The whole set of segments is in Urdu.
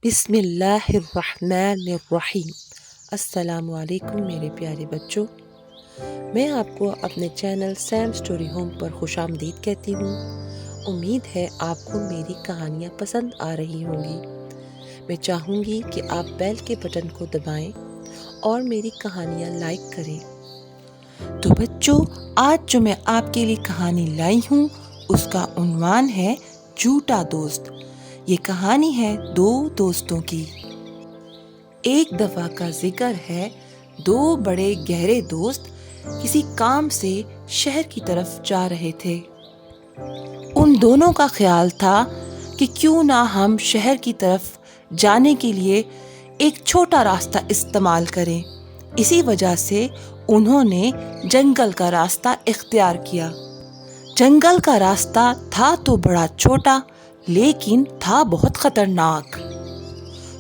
بسم اللہ الرحمن الرحیم۔ السلام علیکم میرے پیارے بچوں، میں آپ کو اپنے چینل سیم سٹوری ہوم پر خوش آمدید کہتی ہوں۔ امید ہے آپ کو میری کہانیاں پسند آ رہی ہوں گی۔ میں چاہوں گی کہ آپ بیل کے بٹن کو دبائیں اور میری کہانیاں لائک کریں۔ تو بچوں، آج جو میں آپ کے لیے کہانی لائی ہوں اس کا عنوان ہے جھوٹا دوست۔ یہ کہانی ہے دو دوستوں کی۔ ایک دفعہ کا ذکر ہے، دو بڑے گہرے دوست کسی کام سے شہر کی طرف جا رہے تھے۔ ان دونوں کا خیال تھا کہ کیوں نہ ہم شہر کی طرف جانے کے لیے ایک چھوٹا راستہ استعمال کریں۔ اسی وجہ سے انہوں نے جنگل کا راستہ اختیار کیا۔ جنگل کا راستہ تھا تو بڑا چھوٹا، لیکن تھا بہت خطرناک۔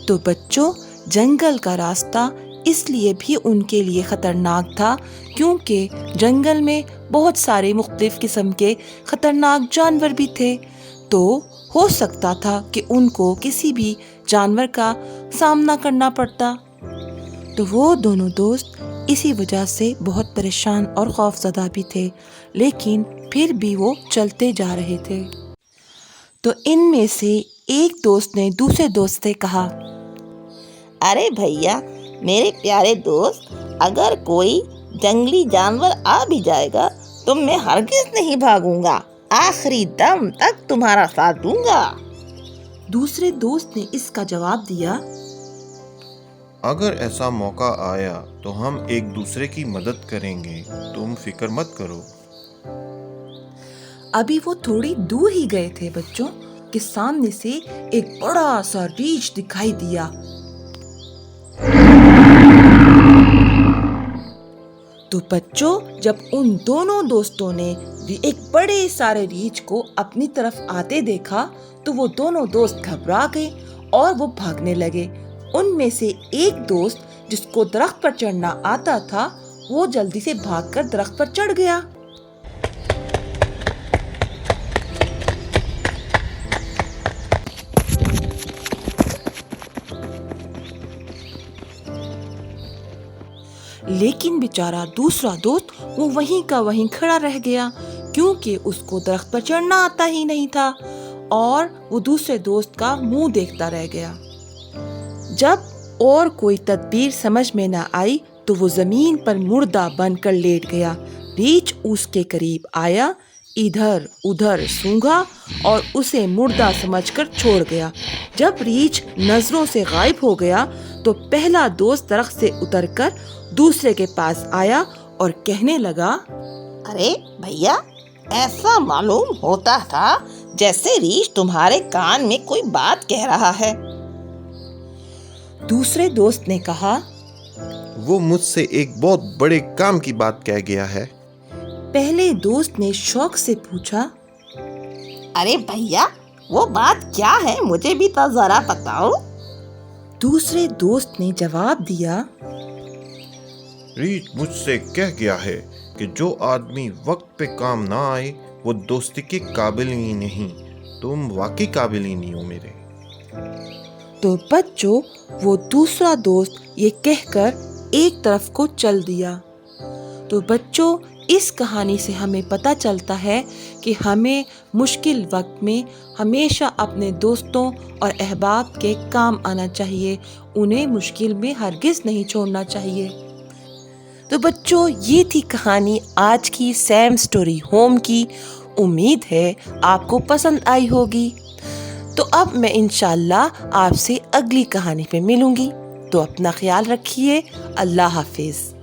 تو بچوں، جنگل کا راستہ اس لیے بھی ان کے لیے خطرناک تھا کیونکہ جنگل میں بہت سارے مختلف قسم کے خطرناک جانور بھی تھے، تو ہو سکتا تھا کہ ان کو کسی بھی جانور کا سامنا کرنا پڑتا۔ تو وہ دونوں دوست اسی وجہ سے بہت پریشان اور خوف زدہ بھی تھے، لیکن پھر بھی وہ چلتے جا رہے تھے۔ تو ان میں سے ایک دوست نے دوسرے دوست سے کہا، ارے بھیا، میرے پیارے دوست، اگر کوئی جنگلی جانور آ بھی جائے گا تو میں ہرگز نہیں بھاگوں گا، آخری دم تک تمہارا ساتھ دوں گا۔ دوسرے دوست نے اس کا جواب دیا، اگر ایسا موقع آیا تو ہم ایک دوسرے کی مدد کریں گے، تم فکر مت کرو۔ ابھی وہ تھوڑی دور ہی گئے تھے بچوں کہ سامنے سے ایک بڑا سا ریچھ دکھائی دیا۔ تو بچوں، جب ان دونوں دوستوں نے ایک بڑے سارے ریچھ کو اپنی طرف آتے دیکھا تو وہ دونوں دوست گھبرا گئے اور وہ بھاگنے لگے۔ ان میں سے ایک دوست جس کو درخت پر چڑھنا آتا تھا، وہ جلدی سے بھاگ کر درخت پر چڑھ گیا۔ لیکن بیچارہ دوسرا دوست وہ وہیں کا وہیں کھڑا رہ گیا کیونکہ اس کو درخت پر چڑھنا آتا ہی نہیں تھا، اور وہ دوسرے دوست کا منہ دیکھتا رہ گیا۔ جب اور کوئی تدبیر سمجھ میں نہ آئی تو وہ زمین پر مردہ بن کر لیٹ گیا۔ ریچھ اس کے قریب آیا، ادھر ادھر سونگھا اور اسے مردہ سمجھ کر چھوڑ گیا۔ جب ریچھ نظروں سے غائب ہو گیا تو پہلا دوست درخت سے اتر کر دوسرے کے پاس آیا اور کہنے لگا، ارے بھیا، ایسا معلوم ہوتا تھا جیسے ریچھ تمہارے کان میں کوئی بات کہہ رہا ہے۔ دوسرے دوست نے کہا، وہ مجھ سے ایک بہت بڑے کام کی بات کہہ گیا ہے۔ پہلے دوست نے شوق سے پوچھا، ارے بھیا، وہ بات کیا ہے؟ مجھے بھی تو ذرا بتاؤ۔ دوسرے دوست نے جواب دیا، ریچھ مجھ سے کہہ گیا ہے کہ جو آدمی وقت پہ کام نہ آئے وہ دوستی کے قابل ہی نہیں۔ تم واقعی قابل ہی نہیں ہو میرے۔ تو بچوں، وہ دوسرا دوست یہ کہہ کر ایک طرف کو چل دیا۔ تو بچوں، اس کہانی سے ہمیں پتہ چلتا ہے کہ ہمیں مشکل وقت میں ہمیشہ اپنے دوستوں اور احباب کے کام آنا چاہیے، انہیں مشکل میں ہرگز نہیں چھوڑنا چاہیے۔ تو بچوں، یہ تھی کہانی آج کی سیم سٹوری ہوم کی۔ امید ہے آپ کو پسند آئی ہوگی۔ تو اب میں انشاءاللہ آپ سے اگلی کہانی پہ ملوں گی۔ تو اپنا خیال رکھیے۔ اللہ حافظ۔